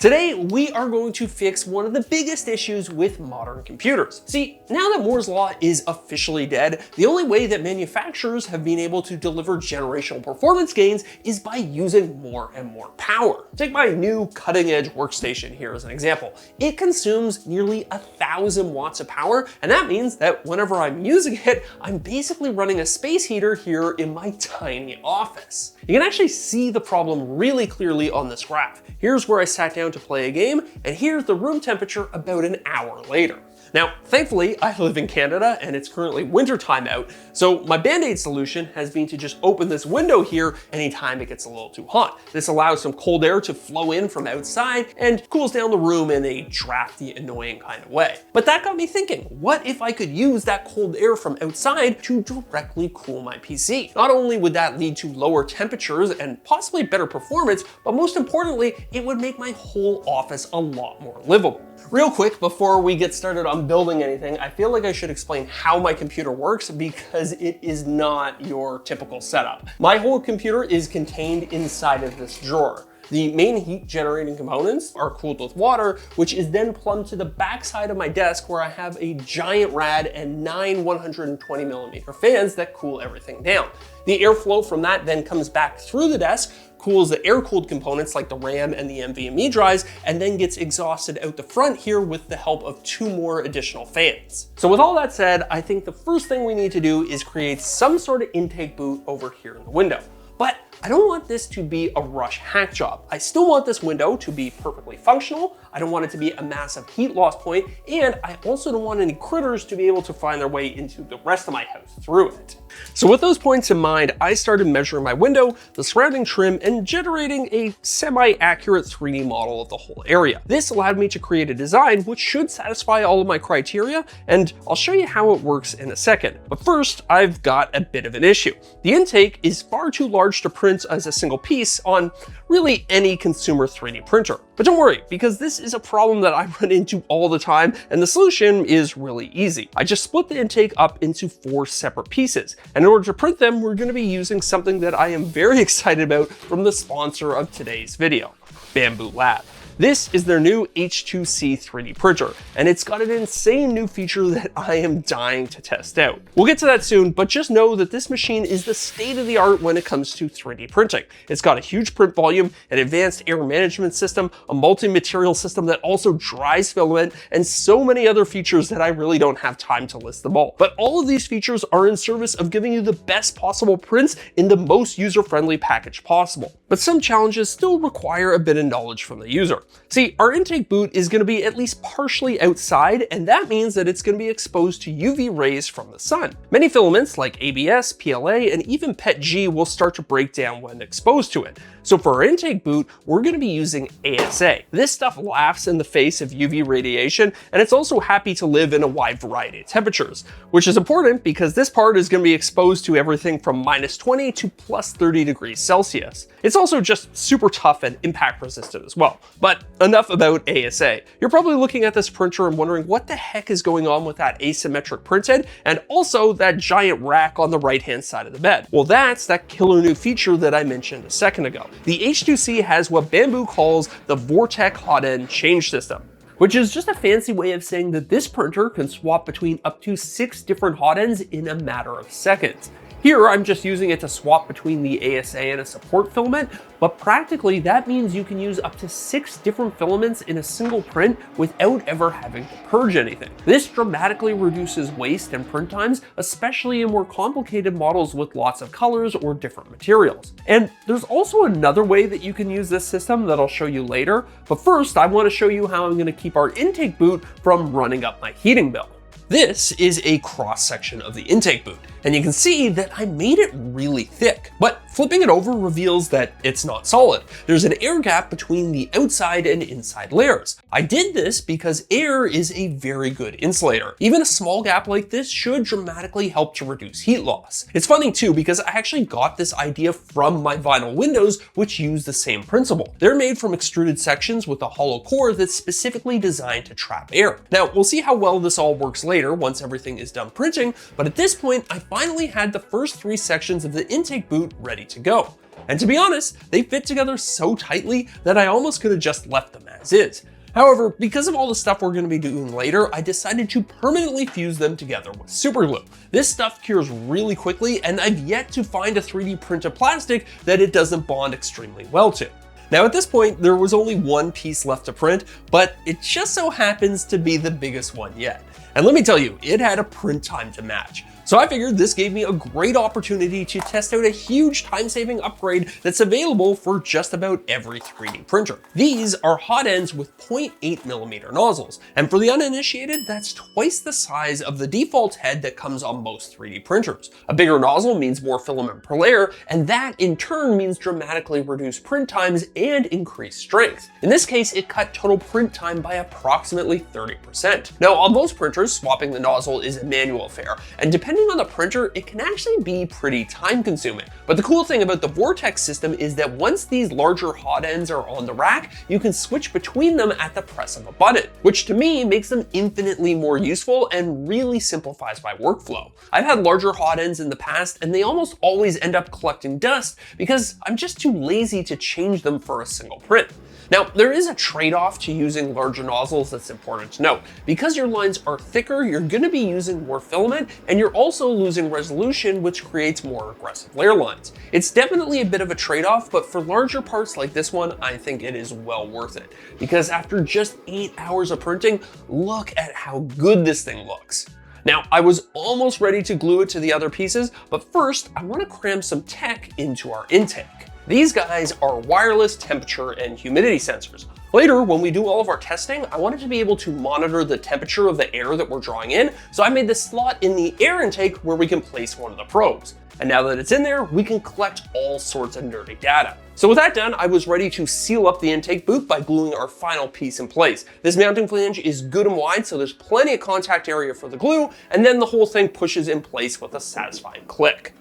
Today, we are going to fix one of the biggest issues with modern computers. See, now that Moore's Law is officially dead, the only way that manufacturers have been able to deliver generational performance gains is by using more and more power. Take my new cutting-edge workstation here as an example. It consumes nearly 1,000 watts of power, and that means that whenever I'm using it, I'm basically running a space heater here in my tiny office. You can actually see the problem really clearly on this graph. Here's where I sat down to play a game, and here's the room temperature about an hour later. Now, thankfully, I live in Canada and it's currently wintertime out, so my Band-Aid solution has been to just open this window here anytime it gets a little too hot. This allows some cold air to flow in from outside and cools down the room in a drafty, annoying kind of way. But that got me thinking, what if I could use that cold air from outside to directly cool my PC? Not only would that lead to lower temperatures and possibly better performance, but most importantly, it would make my whole office a lot more livable. Real quick, before we get started on building anything, I feel like I should explain how my computer works because it is not your typical setup. My whole computer is contained inside of this drawer. The main heat generating components are cooled with water, which is then plumbed to the back side of my desk where I have a giant rad and 9 120mm fans that cool everything down. The airflow from that then comes back through the desk, cools the air-cooled components like the RAM and the NVMe drives, and then gets exhausted out the front here with the help of 2 more additional fans. So with all that said, I think the first thing we need to do is create some sort of intake boot over here in the window. But I don't want this to be a rush hack job. I still want this window to be perfectly functional. I don't want it to be a massive heat loss point, and I also don't want any critters to be able to find their way into the rest of my house through it. So with those points in mind, I started measuring my window, the surrounding trim, and generating a semi-accurate 3D model of the whole area. This allowed me to create a design which should satisfy all of my criteria, and I'll show you how it works in a second. But first, I've got a bit of an issue. The intake is far too large to print as a single piece on really any consumer 3D printer. But don't worry, because this is a problem that I run into all the time, and the solution is really easy. I just split the intake up into 4 separate pieces. And in order to print them, we're going to be using something that I am very excited about from the sponsor of today's video, Bamboo Lab. This is their new H2C 3D printer, and it's got an insane new feature that I am dying to test out. We'll get to that soon, but just know that this machine is the state of the art when it comes to 3D printing. It's got a huge print volume, an advanced air management system, a multi-material system that also dries filament, and so many other features that I really don't have time to list them all. But all of these features are in service of giving you the best possible prints in the most user-friendly package possible. But some challenges still require a bit of knowledge from the user. See, our intake boot is going to be at least partially outside, and that means that it's going to be exposed to UV rays from the sun. Many filaments like ABS, PLA, and even PETG will start to break down when exposed to it. So for our intake boot, we're going to be using ASA. This stuff laughs in the face of UV radiation, and it's also happy to live in a wide variety of temperatures, which is important because this part is going to be exposed to everything from -20 to +30 degrees Celsius. It's also just super tough and impact resistant as well. But enough about ASA. You're probably looking at this printer and wondering what the heck is going on with that asymmetric printhead and also that giant rack on the right-hand side of the bed. Well, that's that killer new feature that I mentioned a second ago. The H2C has what Bamboo calls the Vortex hot end change system, which is just a fancy way of saying that this printer can swap between up to 6 different hot ends in a matter of seconds. Here, I'm just using it to swap between the ASA and a support filament, but practically that means you can use up to 6 different filaments in a single print without ever having to purge anything. This dramatically reduces waste and print times, especially in more complicated models with lots of colors or different materials. And there's also another way that you can use this system that I'll show you later, but first I want to show you how I'm going to keep our intake boot from running up my heating bill. This is a cross section of the intake boot, and you can see that I made it really thick, but flipping it over reveals that it's not solid. There's an air gap between the outside and inside layers. I did this because air is a very good insulator. Even a small gap like this should dramatically help to reduce heat loss. It's funny too, because I actually got this idea from my vinyl windows, which use the same principle. They're made from extruded sections with a hollow core that's specifically designed to trap air. Now, we'll see how well this all works later once everything is done printing, but at this point, I finally had the first 3 sections of the intake boot ready to go. And to be honest, they fit together so tightly that I almost could have just left them as is. However, because of all the stuff we're going to be doing later, I decided to permanently fuse them together with super glue. This stuff cures really quickly, and I've yet to find a 3D printed plastic that it doesn't bond extremely well to. Now at this point, there was only one piece left to print, but it just so happens to be the biggest one yet. And let me tell you, it had a print time to match. So I figured this gave me a great opportunity to test out a huge time-saving upgrade that's available for just about every 3D printer. These are hot ends with 0.8mm nozzles, and for the uninitiated, that's twice the size of the default head that comes on most 3D printers. A bigger nozzle means more filament per layer, and that in turn means dramatically reduced print times and increased strength. In this case, it cut total print time by approximately 30%. Now, on most printers, swapping the nozzle is a manual affair, and depending on the printer, it can actually be pretty time consuming. But the cool thing about the Vortex system is that once these larger hot ends are on the rack, you can switch between them at the press of a button, which to me makes them infinitely more useful and really simplifies my workflow. I've had larger hot ends in the past, and they almost always end up collecting dust because I'm just too lazy to change them for a single print. Now, there is a trade-off to using larger nozzles that's important to note. Because your lines are thicker, you're gonna be using more filament, and you're also losing resolution, which creates more aggressive layer lines. It's definitely a bit of a trade-off, but for larger parts like this one, I think it is well worth it. Because after just 8 hours of printing, look at how good this thing looks. Now, I was almost ready to glue it to the other pieces, but first, I wanna cram some tech into our intake. These guys are wireless temperature and humidity sensors. Later, when we do all of our testing, I wanted to be able to monitor the temperature of the air that we're drawing in, so I made this slot in the air intake where we can place one of the probes. And now that it's in there, we can collect all sorts of nerdy data. So with that done, I was ready to seal up the intake boot by gluing our final piece in place. This mounting flange is good and wide, so there's plenty of contact area for the glue, and then the whole thing pushes in place with a satisfying click.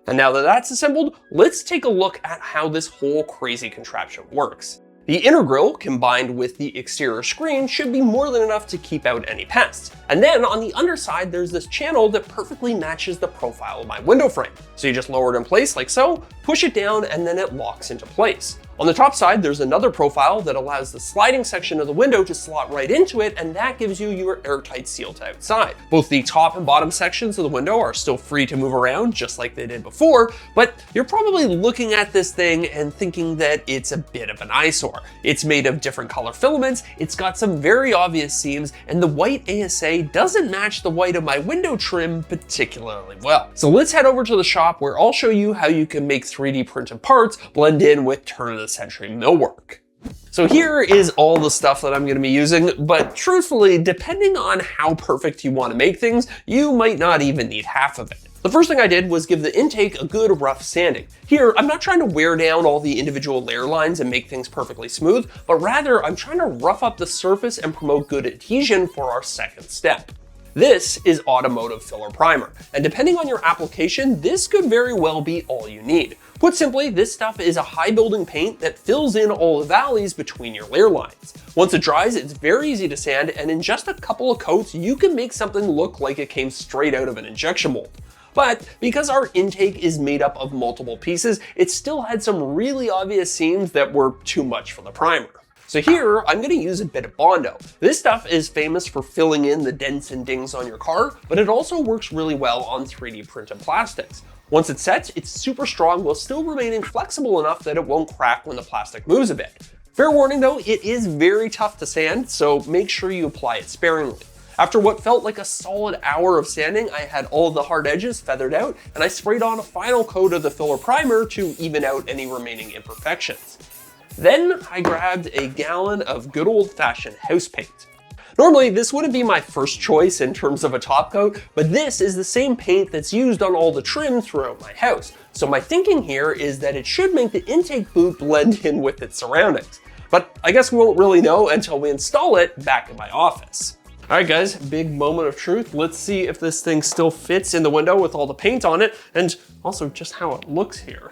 And now that that's assembled, let's take a look at how this whole crazy contraption works. The inner grille combined with the exterior screen should be more than enough to keep out any pests. And then on the underside, there's this channel that perfectly matches the profile of my window frame. So you just lower it in place like so, push it down, and then it locks into place. On the top side, there's another profile that allows the sliding section of the window to slot right into it, and that gives you your airtight seal to outside. Both the top and bottom sections of the window are still free to move around just like they did before, but you're probably looking at this thing and thinking that it's a bit of an eyesore. It's made of different color filaments, it's got some very obvious seams, and the white ASA doesn't match the white of my window trim particularly well. So let's head over to the shop where I'll show you how you can make 3D printed parts blend in with turn-of-the-century millwork. So here is all the stuff that I'm gonna be using, but truthfully, depending on how perfect you wanna make things, you might not even need half of it. The first thing I did was give the intake a good rough sanding. Here, I'm not trying to wear down all the individual layer lines and make things perfectly smooth, but rather I'm trying to rough up the surface and promote good adhesion for our second step. This is automotive filler primer, and depending on your application, this could very well be all you need. Put simply, this stuff is a high building paint that fills in all the valleys between your layer lines. Once it dries, it's very easy to sand, and in just a couple of coats, you can make something look like it came straight out of an injection mold. But because our intake is made up of multiple pieces, it still had some really obvious seams that were too much for the primer. So here, I'm gonna use a bit of Bondo. This stuff is famous for filling in the dents and dings on your car, but it also works really well on 3D printed plastics. Once it sets, it's super strong while still remaining flexible enough that it won't crack when the plastic moves a bit. Fair warning though, it is very tough to sand, so make sure you apply it sparingly. After what felt like a solid hour of sanding, I had all of the hard edges feathered out, and I sprayed on a final coat of the filler primer to even out any remaining imperfections. Then I grabbed a gallon of good old-fashioned house paint. Normally, this wouldn't be my first choice in terms of a top coat, but this is the same paint that's used on all the trim throughout my house. So my thinking here is that it should make the intake boot blend in with its surroundings. But I guess we won't really know until we install it back in my office. All right guys, big moment of truth. Let's see if this thing still fits in the window with all the paint on it, and also just how it looks here.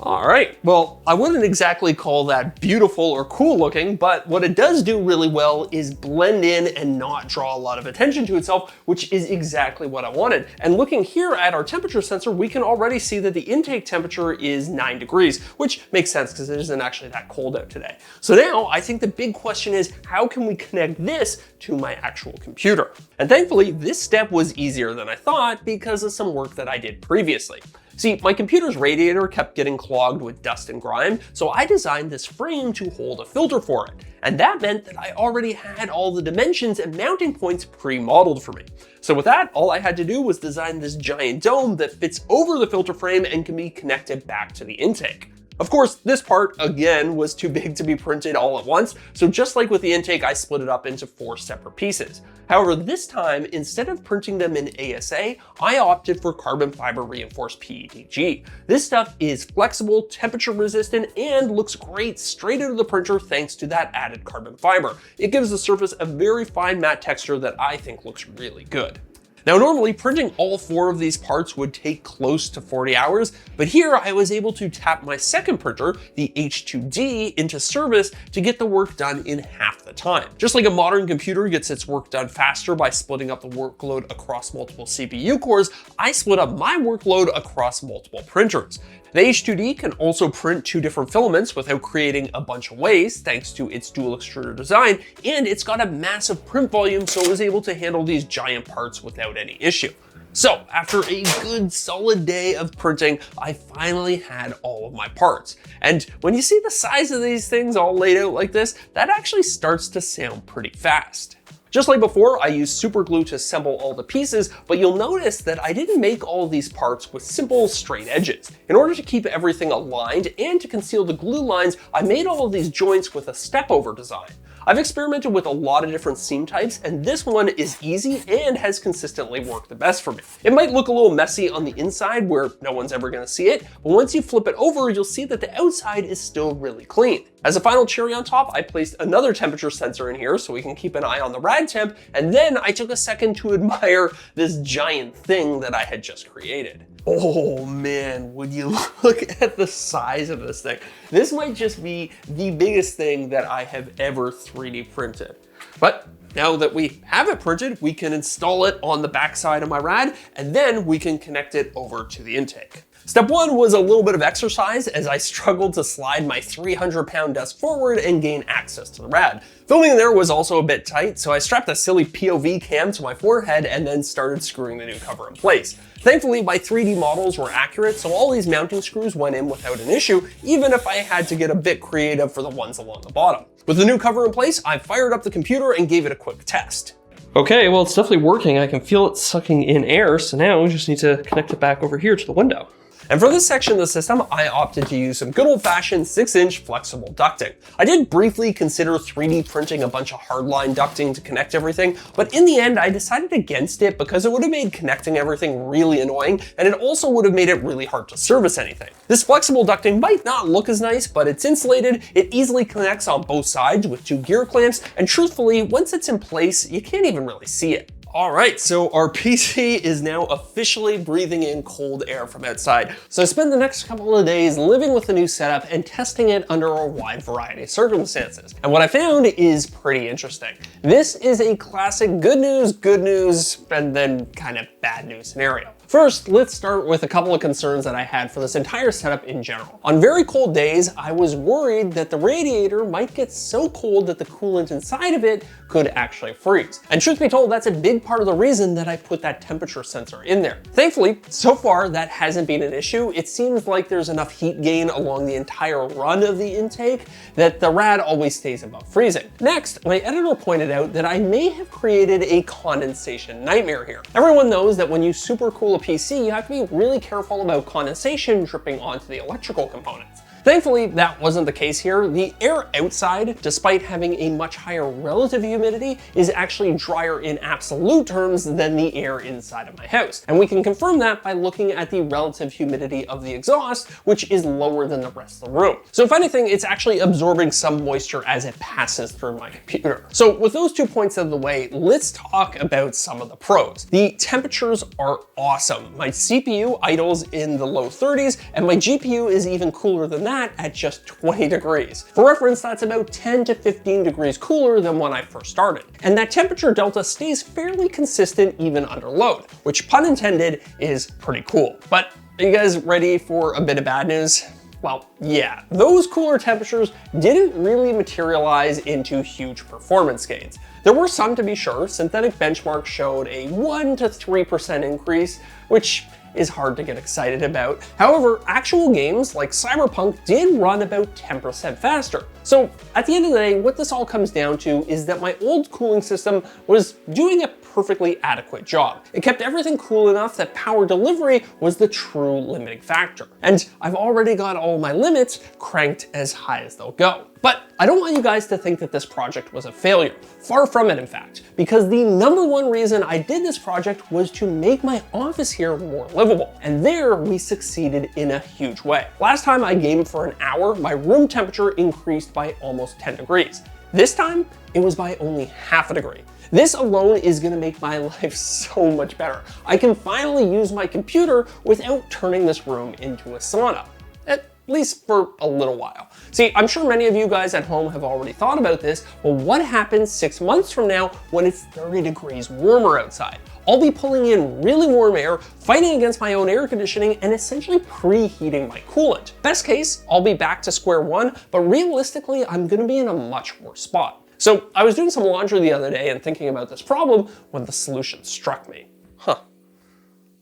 All right, well, I wouldn't exactly call that beautiful or cool looking, but what it does do really well is blend in and not draw a lot of attention to itself, which is exactly what I wanted. And looking here at our temperature sensor, we can already see that the intake temperature is 9 degrees, which makes sense because it isn't actually that cold out today. So now I think the big question is, how can we connect this to my actual computer? And thankfully, this step was easier than I thought because of some work that I did previously. See, my computer's radiator kept getting clogged with dust and grime, so I designed this frame to hold a filter for it. And that meant that I already had all the dimensions and mounting points pre-modeled for me. So with that, all I had to do was design this giant dome that fits over the filter frame and can be connected back to the intake. Of course, this part, again, was too big to be printed all at once, so just like with the intake, I split it up into 4 separate pieces. However, this time, instead of printing them in ASA, I opted for carbon fiber reinforced PETG. This stuff is flexible, temperature resistant, and looks great straight out of the printer thanks to that added carbon fiber. It gives the surface a very fine matte texture that I think looks really good. Now, normally printing all 4 of these parts would take close to 40 hours, but here I was able to tap my second printer, the H2D, into service to get the work done in half the time. Just like a modern computer gets its work done faster by splitting up the workload across multiple CPU cores, I split up my workload across multiple printers. The H2D can also print 2 different filaments without creating a bunch of waste thanks to its dual extruder design, and it's got a massive print volume, so it was able to handle these giant parts without any issue. So after a good solid day of printing, I finally had all of my parts. And when you see the size of these things all laid out like this, that actually starts to sound pretty fast. Just like before, I used super glue to assemble all the pieces, but you'll notice that I didn't make all of these parts with simple straight edges. In order to keep everything aligned and to conceal the glue lines, I made all of these joints with a step-over design. I've experimented with a lot of different seam types, and this one is easy and has consistently worked the best for me. It might look a little messy on the inside where no one's ever gonna see it, but once you flip it over, you'll see that the outside is still really clean. As a final cherry on top, I placed another temperature sensor in here so we can keep an eye on the rad temp, and then I took a second to admire this giant thing that I had just created. Oh man, would you look at the size of this thing? This might just be the biggest thing that I have ever 3D printed. But now that we have it printed, we can install it on the backside of my rad, and then we can connect it over to the intake. Step 1 was a little bit of exercise as I struggled to slide my 300-pound desk forward and gain access to the rad. Filming there was also a bit tight, so I strapped a silly POV cam to my forehead and then started screwing the new cover in place. Thankfully, my 3D models were accurate, so all these mounting screws went in without an issue, even if I had to get a bit creative for the ones along the bottom. With the new cover in place, I fired up the computer and gave it a quick test. Okay, well, it's definitely working. I can feel it sucking in air, so now we just need to connect it back over here to the window. And for this section of the system, I opted to use some good old-fashioned 6-inch flexible ducting. I did briefly consider 3D printing a bunch of hardline ducting to connect everything, but in the end, I decided against it because it would have made connecting everything really annoying, and it also would have made it really hard to service anything. This flexible ducting might not look as nice, but it's insulated, it easily connects on both sides with 2 gear clamps, and truthfully, once it's in place, you can't even really see it. All right, so our PC is now officially breathing in cold air from outside. So I spent the next couple of days living with the new setup and testing it under a wide variety of circumstances. And what I found is pretty interesting. This is a classic good news, and then kind of bad news scenario. First, let's start with a couple of concerns that I had for this entire setup in general. On very cold days, I was worried that the radiator might get so cold that the coolant inside of it could actually freeze. And truth be told, that's a big part of the reason that I put that temperature sensor in there. Thankfully, so far that hasn't been an issue. It seems like there's enough heat gain along the entire run of the intake that the rad always stays above freezing. Next, my editor pointed out that I may have created a condensation nightmare here. Everyone knows that when you supercool a PC, you have to be really careful about condensation dripping onto the electrical components. Thankfully, that wasn't the case here. The air outside, despite having a much higher relative humidity, is actually drier in absolute terms than the air inside of my house. And we can confirm that by looking at the relative humidity of the exhaust, which is lower than the rest of the room. So if anything, it's actually absorbing some moisture as it passes through my computer. So with those 2 points out of the way, let's talk about some of the pros. The temperatures are awesome. My CPU idles in the low 30s, and my GPU is even cooler than that at just 20 degrees. For reference, that's about 10 to 15 degrees cooler than when I first started. And that temperature delta stays fairly consistent even under load, which, pun intended, is pretty cool. But are you guys ready for a bit of bad news? Well, yeah, those cooler temperatures didn't really materialize into huge performance gains. There were some, to be sure. Synthetic benchmarks showed a 1 to 3% increase, which is hard to get excited about. However, actual games like Cyberpunk did run about 10% faster. So at the end of the day, what this all comes down to is that my old cooling system was doing a perfectly adequate job. It kept everything cool enough that power delivery was the true limiting factor. And I've already got all my limits cranked as high as they'll go. But I don't want you guys to think that this project was a failure. Far from it, in fact, because the #1 reason I did this project was to make my office here more livable. And there we succeeded in a huge way. Last time I gamed for an hour, my room temperature increased by almost 10 degrees. This time, it was by only half a degree. This alone is gonna make my life so much better. I can finally use my computer without turning this room into a sauna. At least for a little while. See, I'm sure many of you guys at home have already thought about this, but what happens 6 months from now when it's 30 degrees warmer outside? I'll be pulling in really warm air, fighting against my own air conditioning, and essentially preheating my coolant. Best case, I'll be back to square one, but realistically, I'm gonna be in a much worse spot. So I was doing some laundry the other day and thinking about this problem when the solution struck me. How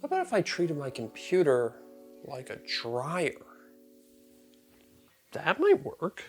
about if I treated my computer like a dryer? That might work.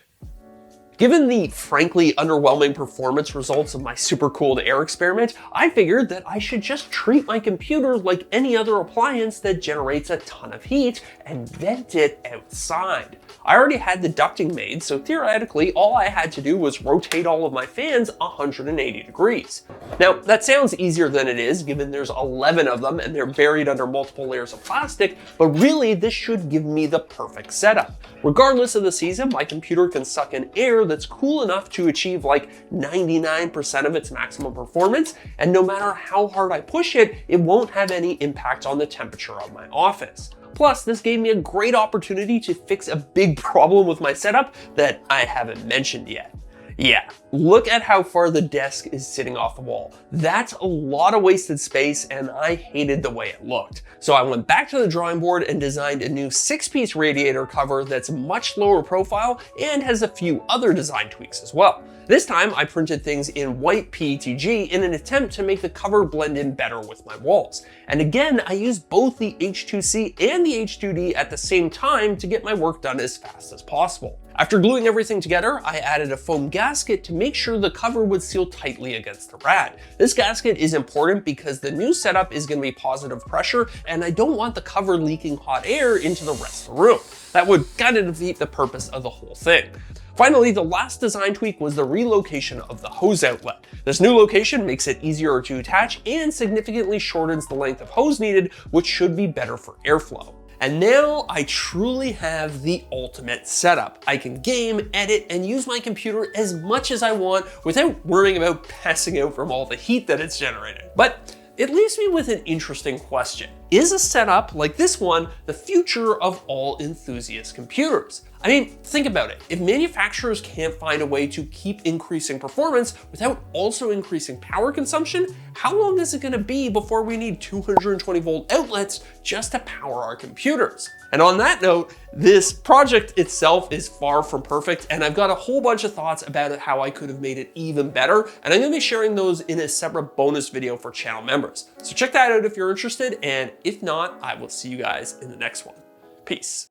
Given the frankly underwhelming performance results of my supercooled air experiment, I figured that I should just treat my computer like any other appliance that generates a ton of heat and vent it outside. I already had the ducting made, so theoretically all I had to do was rotate all of my fans 180 degrees. Now that sounds easier than it is, given there's 11 of them and they're buried under multiple layers of plastic, but really this should give me the perfect setup. Regardless of the season, my computer can suck in air that's cool enough to achieve like 99% of its maximum performance, and no matter how hard I push it, it won't have any impact on the temperature of my office. Plus, this gave me a great opportunity to fix a big problem with my setup that I haven't mentioned yet. Yeah, look at how far the desk is sitting off the wall. That's a lot of wasted space, and I hated the way it looked. So I went back to the drawing board and designed a new 6-piece radiator cover that's much lower profile and has a few other design tweaks as well. This time I printed things in white PETG in an attempt to make the cover blend in better with my walls. And again, I used both the H2C and the H2D at the same time to get my work done as fast as possible. After gluing everything together, I added a foam gasket to make sure the cover would seal tightly against the rad. This gasket is important because the new setup is going to be positive pressure, and I don't want the cover leaking hot air into the rest of the room. That would kind of defeat the purpose of the whole thing. Finally, the last design tweak was the relocation of the hose outlet. This new location makes it easier to attach and significantly shortens the length of hose needed, which should be better for airflow. And now I truly have the ultimate setup. I can game, edit, and use my computer as much as I want without worrying about passing out from all the heat that it's generating. But it leaves me with an interesting question. Is a setup like this one the future of all enthusiast computers? I mean, think about it. If manufacturers can't find a way to keep increasing performance without also increasing power consumption, how long is it gonna be before we need 220 volt outlets just to power our computers? And on that note, this project itself is far from perfect, and I've got a whole bunch of thoughts about how I could have made it even better, and I'm gonna be sharing those in a separate bonus video for channel members. So check that out if you're interested, and if not, I will see you guys in the next one. Peace.